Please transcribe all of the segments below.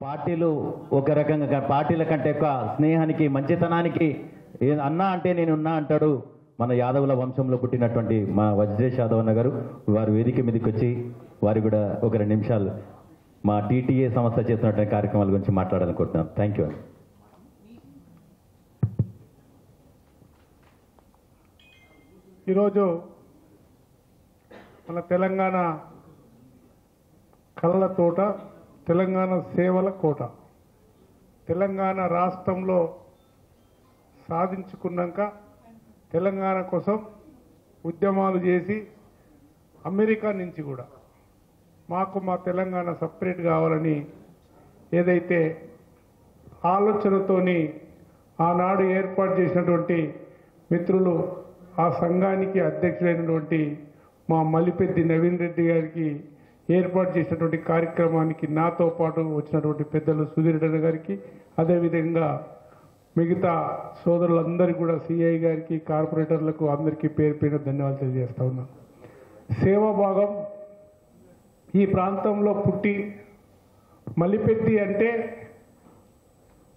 పార్టీలు ఒక రకంగా పార్టీల కంటే ఎక్కువ స్నేహానికి మంచితనానికి అన్నా అంటే నేను ఉన్నా అంటాడు మన యాదవుల వంశంలో పుట్టినటువంటి మా వజ్రేష్ యాదవ్ అన్న గారు. వారు వేదిక మీదకి వచ్చి వారు కూడా ఒక 2 నిమిషాలు మా టీటీఏ సంస్థ చేస్తున్నటువంటి కార్యక్రమాల గురించి మాట్లాడాలనుకుంటున్నాను. Thank you. ఈరోజు మన తెలంగాణ కళ్ళ తోట, తెలంగాణ సేవల కోట, తెలంగాణ రాష్ట్రంలో సాధించుకున్నాక తెలంగాణ కోసం ఉద్యమాలు చేసి అమెరికా నుంచి కూడా మాకు మా తెలంగాణ సపరేట్ కావాలని ఏదైతే ఆలోచనతోని ఆనాడు ఏర్పాటు చేసినటువంటి మిత్రులు, ఆ సంఘానికి అధ్యక్షుడైనటువంటి మా మల్లిపెద్ది నవీన్ రెడ్డి గారికి ఏర్పాటు చేసినటువంటి కార్యక్రమానికి నాతో పాటు వచ్చినటువంటి పెద్దలు సుధీర్ రెడ్డి గారికి, అదేవిధంగా మిగతా సోదరులందరికీ కూడా సిఐ గారికి, కార్పొరేటర్లకు అందరికీ పేరు పేరు ధన్యవాదాలు తెలియజేస్తా ఉన్నాను. సేవాభాగం ఈ ప్రాంతంలో పుట్టి మల్లిపెద్ది అంటే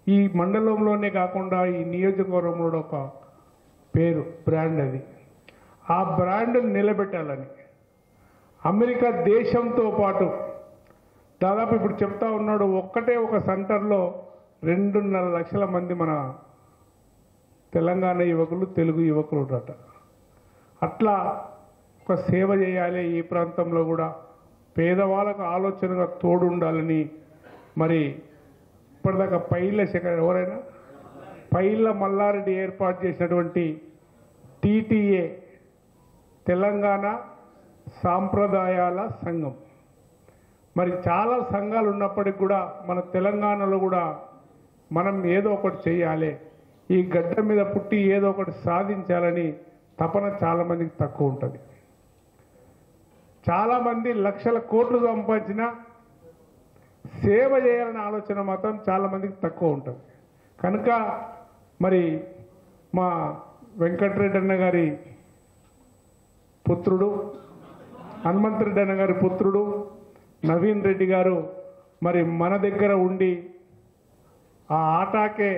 ఈ మండలంలోనే కాకుండా ఈ నియోజకవర్గంలో ఒక పేరు, బ్రాండ్. అది ఆ బ్రాండ్ నిలబెట్టాలని అమెరికా దేశంతో పాటు దాదాపు ఇప్పుడు చెప్తా ఉన్నాడు, ఒక్కటే ఒక సెంటర్లో 2.5 లక్షల మంది మన తెలంగాణ యువకులు, తెలుగు యువకులు ఉంటారట. అట్లా ఒక సేవ చేయాలి ఈ ప్రాంతంలో కూడా, పేదవాళ్ళకు ఆలోచనగా తోడు ఉండాలని. మరి ఇప్పటిదాకా పైల శేఖర్ ఎవరైనా పైల మల్లారెడ్డి ఏర్పాటు చేసినటువంటి టీటీఏ తెలంగాణ సాంప్రదాయాల సంఘం, మరి చాలా సంఘాలు ఉన్నప్పటికి కూడా మన తెలంగాణలో కూడా మనం ఏదో ఒకటి చేయాలి, ఈ గడ్డ మీద పుట్టి ఏదో ఒకటి సాధించాలని తపన చాలామందికి తక్కువ ఉంటుంది. చాలామంది లక్షల కోట్లు సంపాదించిన సేవ చేయాలనే ఆలోచన మాత్రం చాలామందికి తక్కువ ఉంటుంది. కనుక మరి మా వెంకటరెడ్డి అన్న గారి పుత్రుడు, హనుమంతరెడ్డి అన్న గారి పుత్రుడు నవీన్ రెడ్డి గారు మరి మన దగ్గర ఉండి ఆ ఆటాకే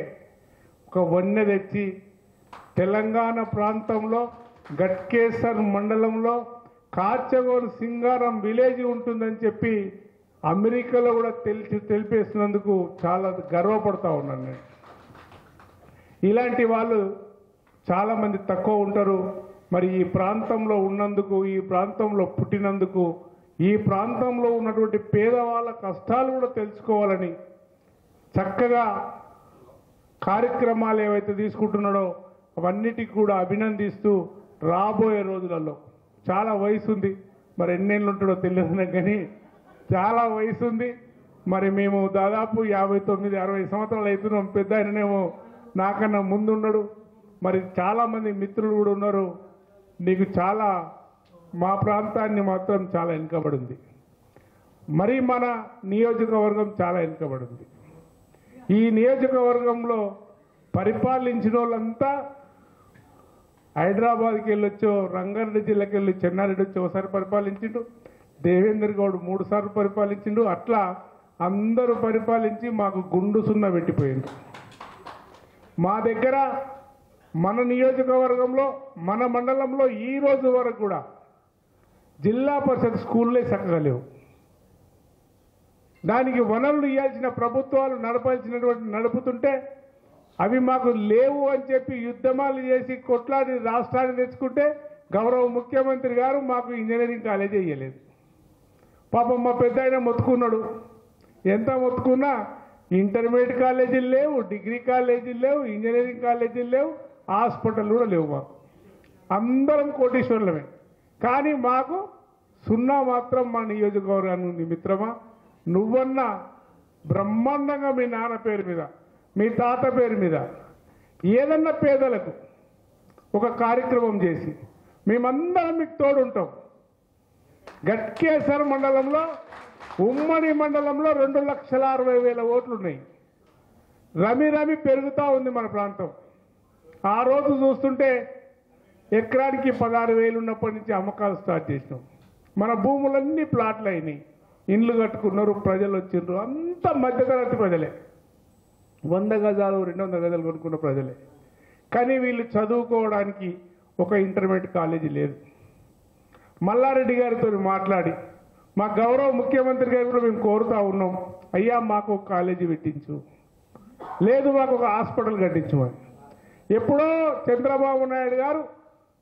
ఒక వన్నె తెచ్చి తెలంగాణ ప్రాంతంలో గట్కేసర్ మండలంలో కాచగోరు సింగారం విలేజ్ ఉంటుందని చెప్పి అమెరికాలో కూడా తెలిపేసినందుకు చాలా గర్వపడతా ఉన్నాను నేను. ఇలాంటి వాళ్ళు చాలామంది తక్కువ ఉంటారు. మరి ఈ ప్రాంతంలో ఉన్నందుకు, ఈ ప్రాంతంలో పుట్టినందుకు, ఈ ప్రాంతంలో ఉన్నటువంటి పేదవాళ్ళ కష్టాలు కూడా తెలుసుకోవాలని చక్కగా కార్యక్రమాలు ఏవైతే తీసుకుంటున్నాడో అవన్నిటికి కూడా అభినందిస్తూ రాబోయే రోజులలో, చాలా వయసు ఉంది, మరి ఎన్నేళ్ళు ఉంటాడో తెలియదు కానీ చాలా వయసు ఉంది. మరి మేము దాదాపు 59-60 సంవత్సరాలు అవుతున్నాం. పెద్ద ఆయననేమో నాకన్నా ముందున్నాడు. మరి చాలామంది మిత్రులు కూడా ఉన్నారు. నీకు చాలా మా ప్రాంతాన్ని మాత్రం చాలా వెనుకబడింది, మరి మన నియోజకవర్గం చాలా వెనుకబడింది. ఈ నియోజకవర్గంలో పరిపాలించిన వాళ్ళంతా హైదరాబాద్కి వెళ్ళొచ్చో, రంగారెడ్డి జిల్లాకి వెళ్ళి చెన్నారెడ్డి వచ్చి ఒకసారి పరిపాలించిండు, దేవేందర్ గౌడ్ 3 సార్లు పరిపాలించిండు. అట్లా అందరూ పరిపాలించి మాకు గుండు సున్నా పెట్టిపోయింది. మా దగ్గర మన నియోజకవర్గంలో, మన మండలంలో ఈ రోజు వరకు కూడా జిల్లా పరిషత్ స్కూళ్ళే చక్కగా లేవు. దానికి వనరులు ఇవ్వాల్సిన ప్రభుత్వాలు నడుపుతుంటే అవి మాకు లేవు అని చెప్పి యుద్ధమాలు చేసి కొట్లాడి రాష్ట్రాన్ని తెచ్చుకుంటే గౌరవ ముఖ్యమంత్రి గారు మాకు ఇంజనీరింగ్ కాలేజీ ఇవ్వలేదు. పాపం మా పెద్ద ఆయన మొత్తుకున్నాడు. ఎంత మొత్తుకున్నా ఇంటర్మీడియట్ కాలేజీలు లేవు, డిగ్రీ కాలేజీలు లేవు, ఇంజనీరింగ్ కాలేజీలు లేవు, హాస్పిటల్ కూడా లేవు. మాకు అందరం కోటీశ్వరులమే, కానీ మాకు సున్నా మాత్రం మా నియోజకవర్గానికి ఉంది. మిత్రమా, నువ్వన్నా బ్రహ్మాండంగా మీ నాన్న పేరు మీద, మీ తాత పేరు మీద ఏదన్నా పేదలకు ఒక కార్యక్రమం చేసి మేమందరం మీకు తోడుంటాం. గట్కేసర్ మండలంలో, ఉమ్మడి మండలంలో 2,60,000 ఓట్లు ఉన్నాయి. రమి పెరుగుతూ ఉంది మన ప్రాంతం. ఆ రోజు చూస్తుంటే ఎకరానికి 16,000 ఉన్నప్పటి నుంచి అమ్మకాలు స్టార్ట్ చేసినాం. మన భూములన్నీ ప్లాట్లు అయినాయి. ఇండ్లు కట్టుకున్నారు, ప్రజలు వచ్చిండ్రు, అంత మధ్యతరగతి ప్రజలే, 100 గజాలు 200 గజాలు కొనుక్కున్న ప్రజలే. కానీ వీళ్ళు చదువుకోవడానికి ఒక ఇంటర్మీడియట్ కాలేజీ లేదు. మల్లారెడ్డి గారితో మాట్లాడి మా గౌరవ ముఖ్యమంత్రి గారు కూడా మేము కోరుతా ఉన్నాం, అయ్యా మాకు ఒక కాలేజీ పెట్టించు, లేదు మాకు ఒక హాస్పిటల్ కట్టించమని. ఎప్పుడో చంద్రబాబు నాయుడు గారు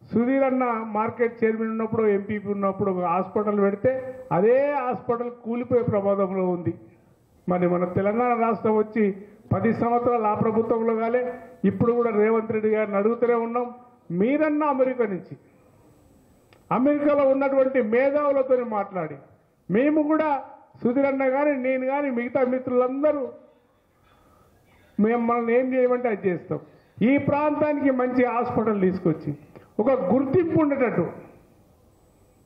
సుధీర్ అన్న మార్కెట్ చైర్మన్ ఉన్నప్పుడు, ఎంపీపీ ఉన్నప్పుడు ఒక హాస్పిటల్ పెడితే అదే హాస్పిటల్ కూలిపోయే ప్రమాదంలో ఉంది. మరి మన తెలంగాణ రాష్ట్రం వచ్చి 10 సంవత్సరాలు ఆ ప్రభుత్వంలో కాలే, ఇప్పుడు కూడా రేవంత్ రెడ్డి గారిని అడుగుతూనే ఉన్నాం, మీరన్నా అమెరికాలో ఉన్నటువంటి మేధావులతో మాట్లాడి మేము కూడా సుధీర్ అన్న కానీ నేను కానీ మిగతా మిత్రులందరూ మనల్ని ఏం చేయమంటే అది చేస్తాం. ఈ ప్రాంతానికి మంచి హాస్పిటల్ తీసుకొచ్చి ఒక గుర్తింపు ఉండేటట్టు,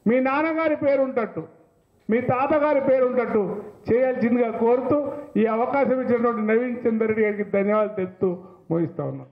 మీ నాన్నగారి పేరు ఉంటట్టు, మీ తాతగారి పేరు ఉంటట్టు చేయాల్సిందిగా కోరుతూ ఈ అవకాశం ఇచ్చినటువంటి నవీన్ చంద్ర రెడ్డి గారికి ధన్యవాదాలు తెలుపుతూ ముగిస్తా ఉన్నాం.